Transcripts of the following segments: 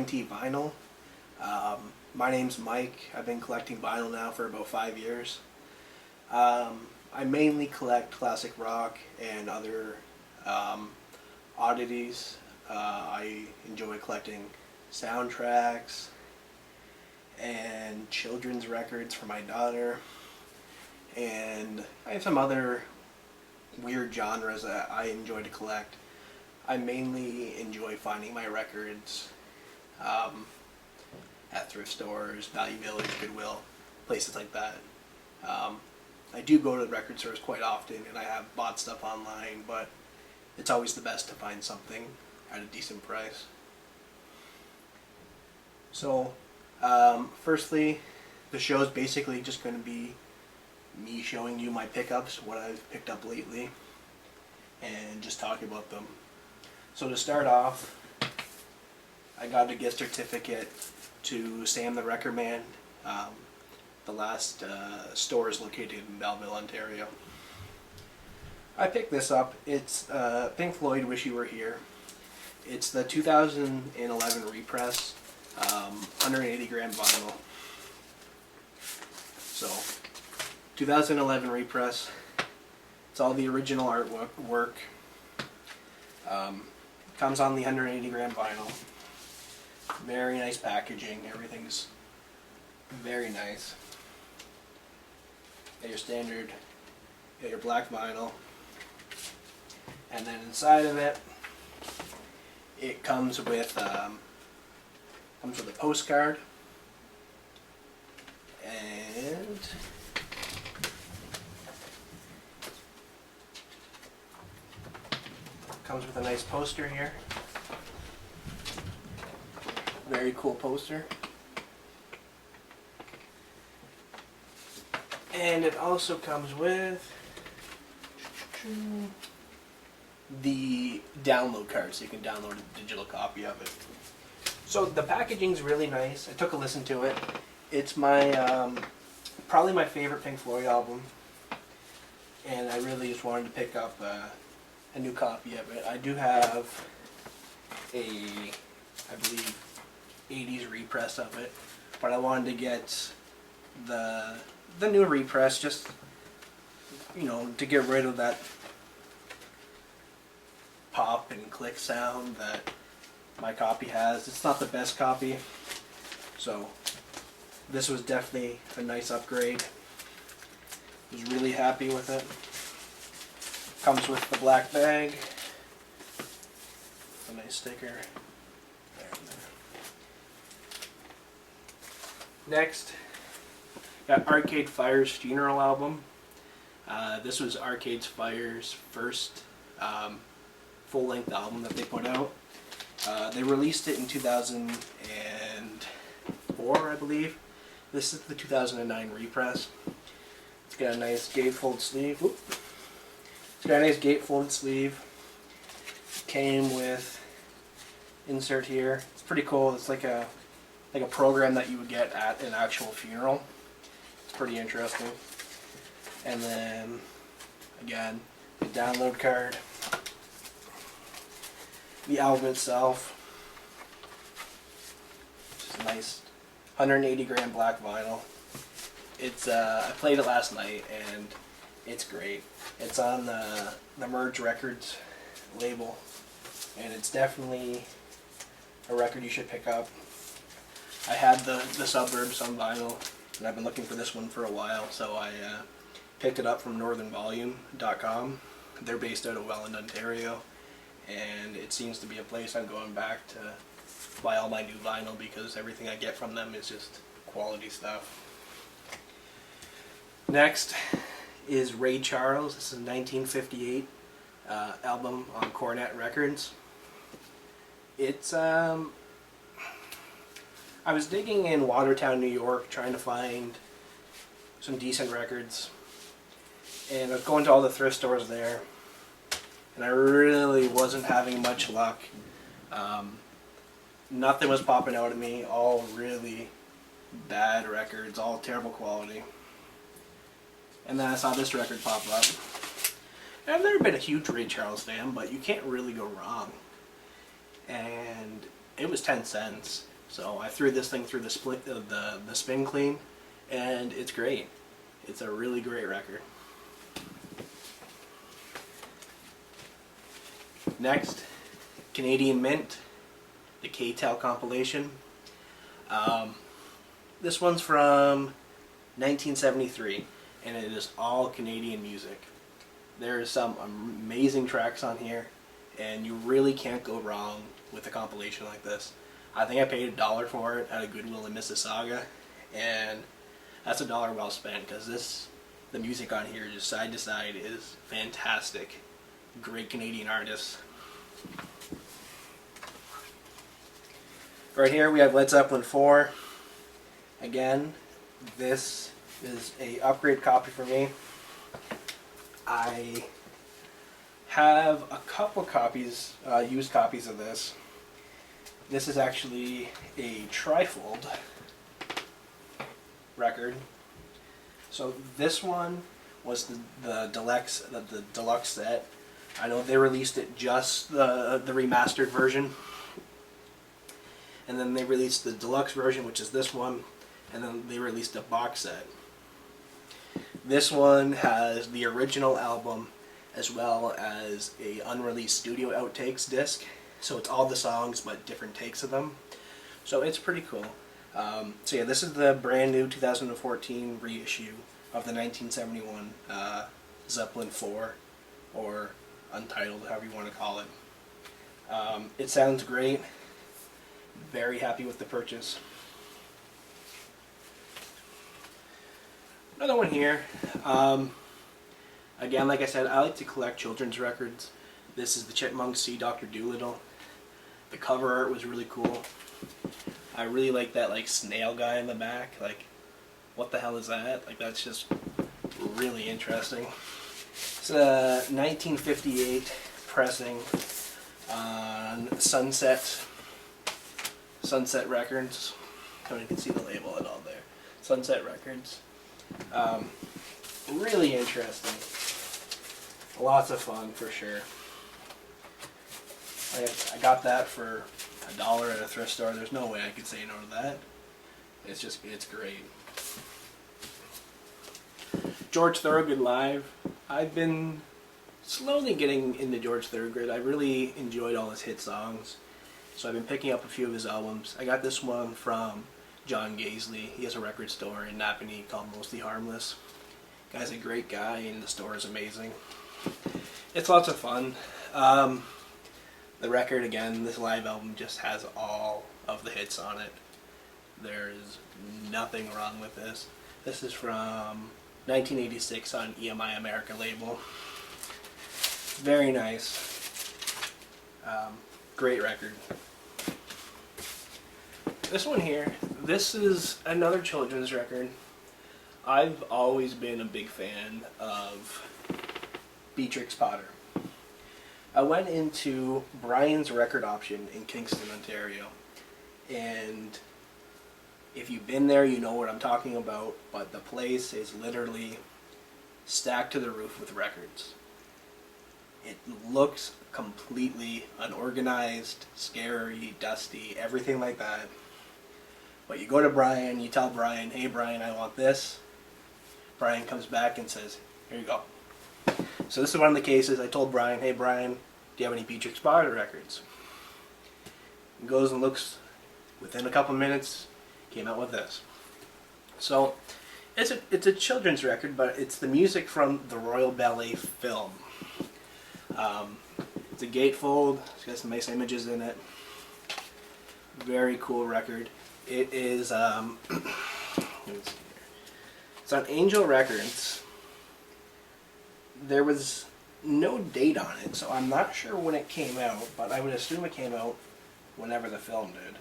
Quinte Vinyl. My name's Mike. I've been collecting vinyl now for about 5 years. I mainly collect classic rock and other oddities. I enjoy collecting soundtracks and children's records for my daughter. And I have some other weird genres that I enjoy to collect. I mainly enjoy finding my records at thrift stores, Value Village, Goodwill, places like that. I do go to the record stores quite often, and I have bought stuff online, but it's always the best to find something at a decent price. So, firstly, the show is basically just going to be me showing you my pickups, what I've picked up lately, and just talking about them. So to start off, I got a gift certificate to Sam the Record Man. The last store is located in Belleville, Ontario. I picked this up. It's Pink Floyd, Wish You Were Here. It's the 2011 repress, 180 gram vinyl. So, 2011 repress. It's all the original artwork. Comes on the 180 gram vinyl. Very nice packaging. Everything's very nice. Got your standard, got your black vinyl, and then inside of it, it comes with a postcard and comes with a nice poster here. Very cool poster. And it also comes with the download card, so you can download a digital copy of it. So the packaging's really nice. I took a listen to it. It's my probably my favorite Pink Floyd album, and I really just wanted to pick up a new copy of it. I do have I believe, 80s repress of it, but I wanted to get the new repress, just, you know, to get rid of that pop and click sound that my copy has. It's not the best copy, so this was definitely a nice upgrade. I was really happy with it. Comes with the black bag, a nice sticker. There and there. Next, got Arcade Fire's Funeral album. This was Arcade Fire's first full-length album that they put out. They released it in 2004, I believe. This is the 2009 repress. It's got a nice gatefold sleeve. Whoop. It's got a nice gatefold sleeve. Came with insert here. It's pretty cool. It's like a program that you would get at an actual funeral. It's pretty interesting. And then again, the download card, the album itself. Just a nice 180 gram black vinyl. It's I played it last night and it's great. It's on the Merge Records label, and it's definitely a record you should pick up. I had the Suburbs on vinyl, and I've been looking for this one for a while, so I picked it up from northernvolume.com. They're based out of Welland, Ontario, and it seems to be a place I'm going back to buy all my new vinyl because everything I get from them is just quality stuff. Next is Ray Charles. This is a 1958 album on Cornet Records. It's I was digging in Watertown, New York, trying to find some decent records, and I was going to all the thrift stores there, and I really wasn't having much luck. Nothing was popping out at me. All really bad records, all terrible quality. And then I saw this record pop up. And I've never been a huge Ray Charles fan, but you can't really go wrong. And it was 10 cents. So I threw this thing through the spin clean, and it's great. It's a really great record. Next, Canadian Mint, the K-Tel compilation. This one's from 1973, and it is all Canadian music. There's some amazing tracks on here, and you really can't go wrong with a compilation like this. I think I paid $1 for it at a Goodwill in Mississauga, and that's $1 well spent, because the music on here, just side to side, is fantastic. Great Canadian artists. Right here we have Led Zeppelin 4. Again, this is a upgrade copy for me. I have a couple copies, used copies of this. This is actually a trifold record. So this one was the deluxe set. I know they released it just the remastered version, and then they released the deluxe version, which is this one, and then they released a box set. This one has the original album as well as a unreleased studio outtakes disc. So it's all the songs but different takes of them. So it's pretty cool. So yeah, this is the brand new 2014 reissue of the 1971 Zeppelin 4, or Untitled, however you want to call it. It sounds great. Very happy with the purchase. Another one here. Again, like I said, I like to collect children's records. This is the Chipmunks See Dr. Dolittle. The cover art was really cool. I really like that snail guy in the back. What the hell is that? That's just really interesting. It's a 1958 pressing on Sunset Records. I mean, you can see the label and all there. Sunset Records. Really interesting. Lots of fun for sure. I got that for $1 at a thrift store. There's no way I could say no to that. It's great. George Thorogood live. I've been slowly getting into George Thorogood. I really enjoyed all his hit songs, so I've been picking up a few of his albums. I got this one from John Gaisley. He has a record store in Napanee called Mostly Harmless. Guy's a great guy, and the store is amazing. It's lots of fun. The record, again, this live album just has all of the hits on it. There's nothing wrong with this. This is from 1986 on EMI America label. Very nice. Great record. This one here, this is another children's record. I've always been a big fan of Beatrix Potter. I went into Brian's record option in Kingston, Ontario, and if you've been there, you know what I'm talking about, but the place is literally stacked to the roof with records. It looks completely unorganized, scary, dusty, everything like that. But you go to Brian, you tell Brian, hey Brian, I want this. Brian comes back and says, here you go. So this is one of the cases. I told Brian, hey Brian, do you have any Beatrix Potter records? He goes and looks. Within a couple minutes, came out with this. So it's a children's record, but it's the music from the Royal Ballet film. It's a gatefold. It's got some nice images in it. Very cool record. It is. Let me see here. It's on Angel Records. There was no date on it, so I'm not sure when it came out, but I would assume it came out whenever the film did.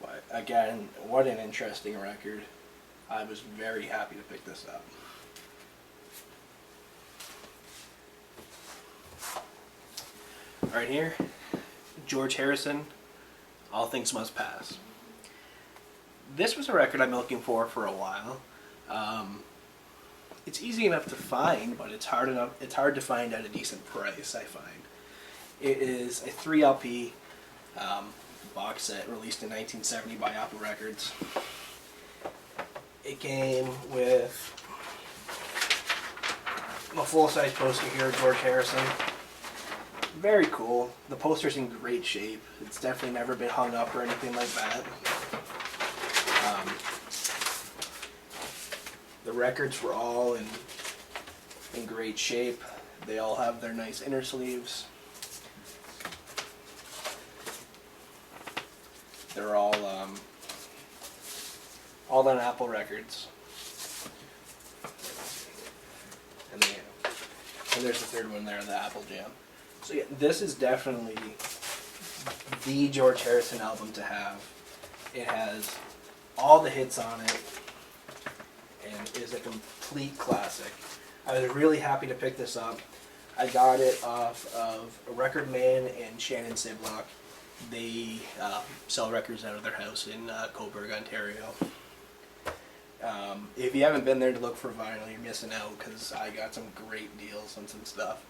But again, what an interesting record. I was very happy to pick this up. Right here, George Harrison, All Things Must Pass. This was a record I've been looking for a while. It's easy enough to find, but it's hard to find at a decent price, I find. It is a 3 LP, box set released in 1970 by Apple Records. It came with a full-size poster here, George Harrison. Very cool. The poster's in great shape. It's definitely never been hung up or anything like that. The records were all in great shape. They all have their nice inner sleeves. They're all on Apple Records. And there's the third one there, the Apple Jam. So yeah, this is definitely the George Harrison album to have. It has all the hits on it and is a complete classic. I was really happy to pick this up. I got it off of Record Man and Shannon Siblock. They sell records out of their house in Coburg, Ontario. If you haven't been there to look for vinyl, you're missing out, because I got some great deals on some stuff.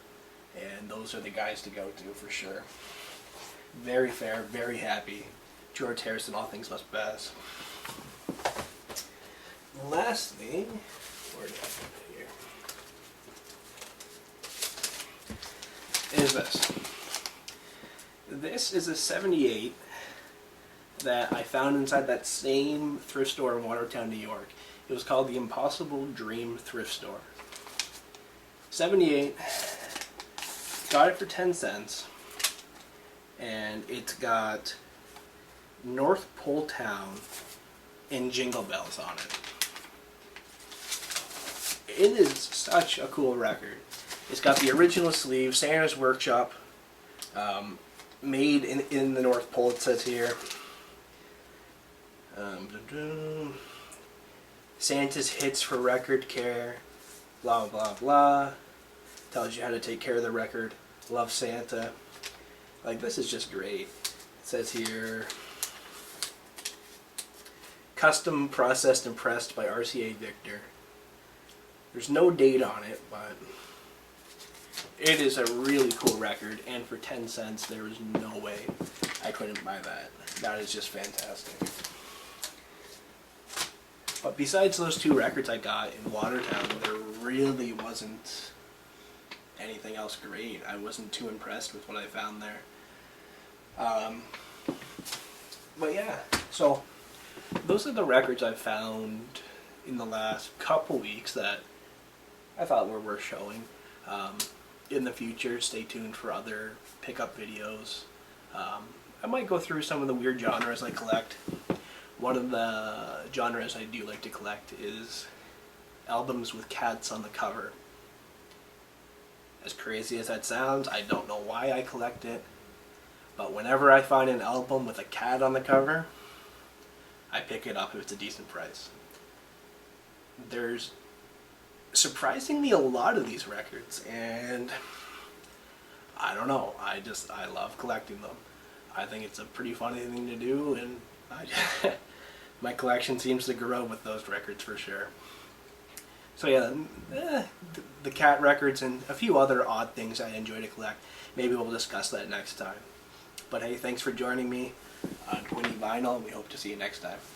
And those are the guys to go to for sure. Very fair, very happy. George Harrison, all things must pass. Lastly, where did I put it here? Is this. This is a 78 that I found inside that same thrift store in Watertown, New York. It was called the Impossible Dream Thrift Store. 78. Got it for 10 cents. And it's got North Pole Town and Jingle Bells on it. It is such a cool record. It's got the original sleeve, Santa's Workshop, made in the North Pole, it says here. Santa's hits for record care, blah blah blah. Tells you how to take care of the record. Love Santa. Like, this is just great. It says here, custom processed and pressed by RCA Victor. There's no date on it, but it is a really cool record, and for 10 cents there is no way I couldn't buy that. That is just fantastic. But besides those two records I got in Watertown, there really wasn't anything else great. I wasn't too impressed with what I found there. But yeah, so those are the records I've found in the last couple weeks that I thought were worth showing. In the future, stay tuned for other pickup videos. I might go through some of the weird genres I collect. One of the genres I do like to collect is albums with cats on the cover. As crazy as that sounds, I don't know why I collect it, but whenever I find an album with a cat on the cover, I pick it up if it's a decent price. There's surprisingly a lot of these records, and I don't know, I love collecting them. I think it's a pretty funny thing to do, and my collection seems to grow with those records for sure. So yeah, the cat records and a few other odd things I enjoy to collect. Maybe we'll discuss that next time. But hey, thanks for joining me on Quinte Vinyl, and we hope to see you next time.